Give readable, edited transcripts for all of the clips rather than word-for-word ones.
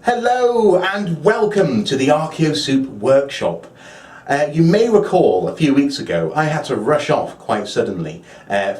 Hello and welcome to the Archaeosoup Workshop. You may recall a few weeks ago I had to rush off quite suddenly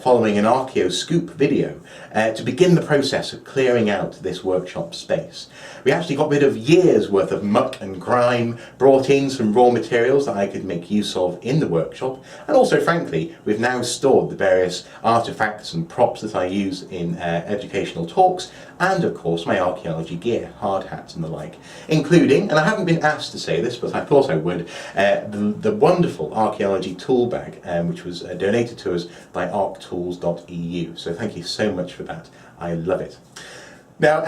following an Archaeosoup video to begin the process of clearing out this workshop space. We actually got rid of years worth of muck and grime, brought in some raw materials that I could make use of in the workshop, and also frankly we've now stored the various artefacts and props that I use in educational talks, and of course my archaeology gear, hard hats and the like, including, and I haven't been asked to say this but I thought I would, the wonderful archaeology tool bag which was donated to us by archtools.eu. So thank you so much for that, I love it. Now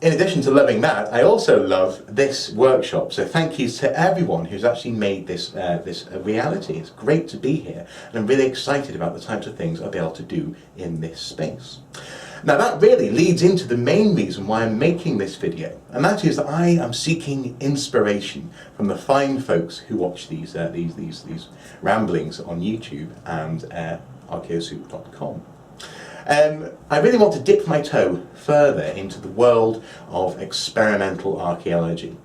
in addition to loving that, I also love this workshop, so thank you to everyone who's actually made this a reality. It's great to be here and I'm really excited about the types of things I'll be able to do in this space. Now that really leads into the main reason why I'm making this video, and that is that I am seeking inspiration from the fine folks who watch these ramblings on YouTube and archaeosoup.com. I really want to dip my toe further into the world of experimental archaeology.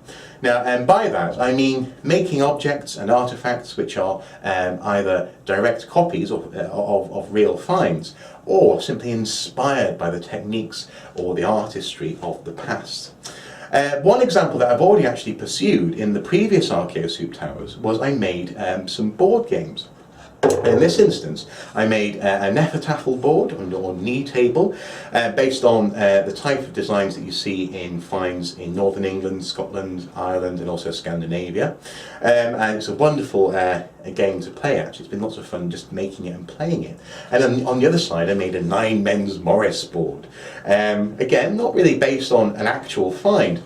Now, and by that I mean making objects and artifacts which are either direct copies of real finds, or simply inspired by the techniques or the artistry of the past. One example that I've already actually pursued in the previous Archaeosoup Towers was I made some board games. In this instance, I made a Nefertafel board or knee table based on the type of designs that you see in finds in Northern England, Scotland, Ireland and also Scandinavia. And it's a wonderful game to play actually. It's been lots of fun just making it and playing it. And then on the other side I made a 9 Men's Morris board. Again, not really based on an actual find,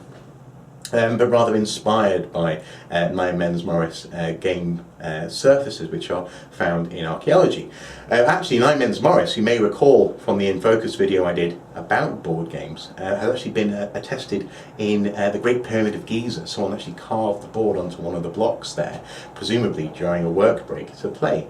but rather inspired by 9 Men's Morris game surfaces which are found in archaeology. Actually 9 Men's Morris, you may recall from the In Focus video I did about board games, has actually been attested in the Great Pyramid of Giza. Someone actually carved the board onto one of the blocks there, presumably during a work break to play.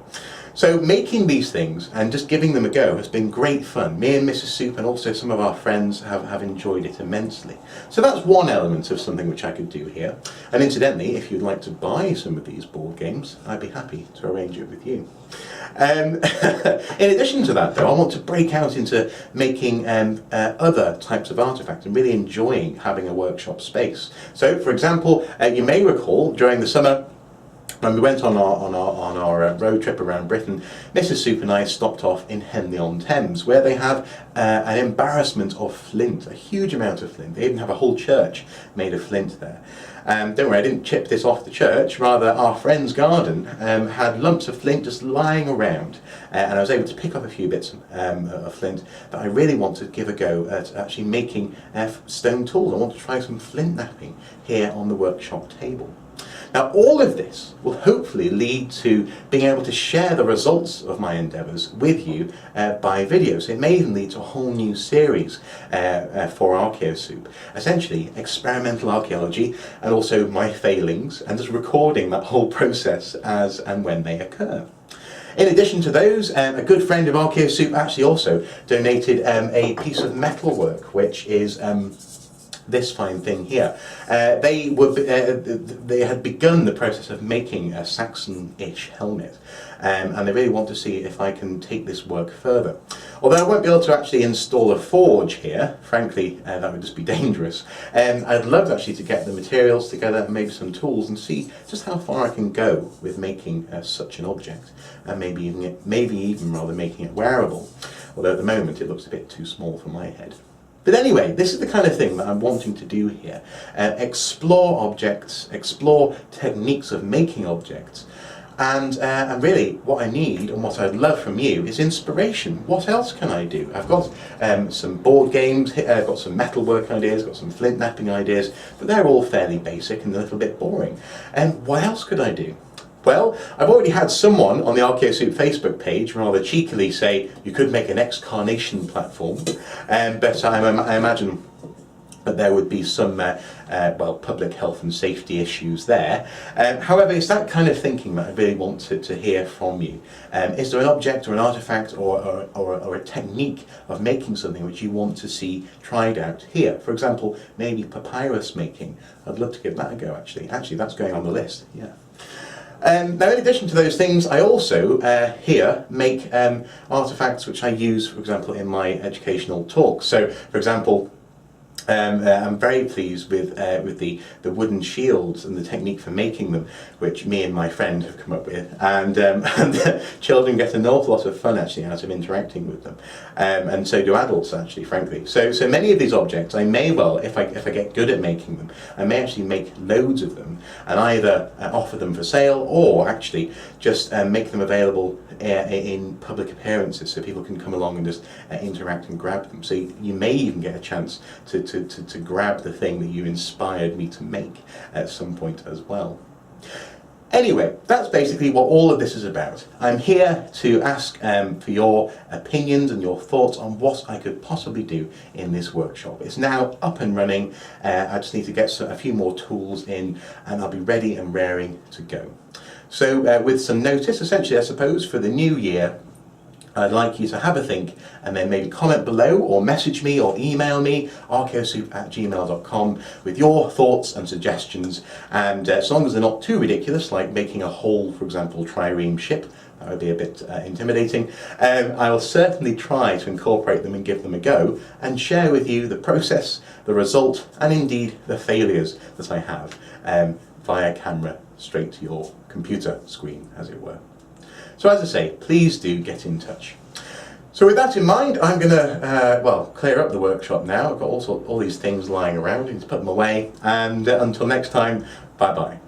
So making these things and just giving them a go has been great fun. Me and Mrs. Soup and also some of our friends have enjoyed it immensely. So that's one element of something which I could do here. And incidentally, if you'd like to buy some of these board games, I'd be happy to arrange it with you. In addition to that though, I want to break out into making other types of artifacts and really enjoying having a workshop space. So for example, you may recall during the summer when we went on our road trip around Britain, Mrs. Soup and I stopped off in Henley-on-Thames, where they have an embarrassment of flint, a huge amount of flint. They even have a whole church made of flint there. Don't worry, I didn't chip this off the church, rather our friend's garden had lumps of flint just lying around, and I was able to pick up a few bits of flint that I really want to give a go at actually making stone tools. I want to try some flint knapping here on the workshop table. Now all of this will hopefully lead to being able to share the results of my endeavours with you by video. So it may even lead to a whole new series for Archaeosoup. Essentially experimental archaeology and also my failings, and just recording that whole process as and when they occur. In addition to those, a good friend of Archaeosoup actually also donated a piece of metalwork which is this fine thing here. They had begun the process of making a Saxon-ish helmet, and they really want to see if I can take this work further. Although I won't be able to actually install a forge here, frankly that would just be dangerous. I'd love actually to get the materials together and maybe some tools and see just how far I can go with making such an object, and maybe even rather making it wearable. Although at the moment it looks a bit too small for my head. But anyway, this is the kind of thing that I'm wanting to do here. Explore objects, explore techniques of making objects, and really what I need and what I'd love from you is inspiration. What else can I do? I've got some board games, I've got some metalwork ideas, got some flint knapping ideas, but they're all fairly basic and a little bit boring. And what else could I do? Well, I've already had someone on the Archaeosoup Facebook page rather cheekily say you could make an excavation platform, but I imagine but there would be some well, public health and safety issues there. However, it's that kind of thinking that I really want to hear from you. Is there an object or an artifact or a technique of making something which you want to see tried out here? For example, maybe papyrus making. I'd love to give that a go, actually. Actually, that's going on the list, yeah. Now, in addition to those things, I also here make artifacts which I use, for example, in my educational talks. So, for example, I'm very pleased with the wooden shields and the technique for making them, which me and my friend have come up with, and the children get an awful lot of fun actually out of interacting with them, and so do adults actually, frankly. So many of these objects I may well, if I get good at making them, I may actually make loads of them and either offer them for sale or actually just make them available in public appearances so people can come along and just interact and grab them. So you may even get a chance to grab the thing that you inspired me to make at some point as well. Anyway, that's basically what all of this is about. I'm here to ask for your opinions and your thoughts on what I could possibly do in this workshop. It's now up and running. I just need to get a few more tools in and I'll be ready and raring to go. So with some notice, essentially, I suppose, for the new year, I'd like you to have a think and then maybe comment below or message me or email me, archaeosoup@gmail.com, with your thoughts and suggestions. And as long as they're not too ridiculous, like making a whole, for example, trireme ship, that would be a bit intimidating, I will certainly try to incorporate them and give them a go and share with you the process, the result, and indeed the failures that I have via camera straight to your computer screen, as it were. So as I say, please do get in touch. So with that in mind, I'm going to, well, clear up the workshop now. I've got all these things lying around, I need to put them away, and until next time, bye-bye.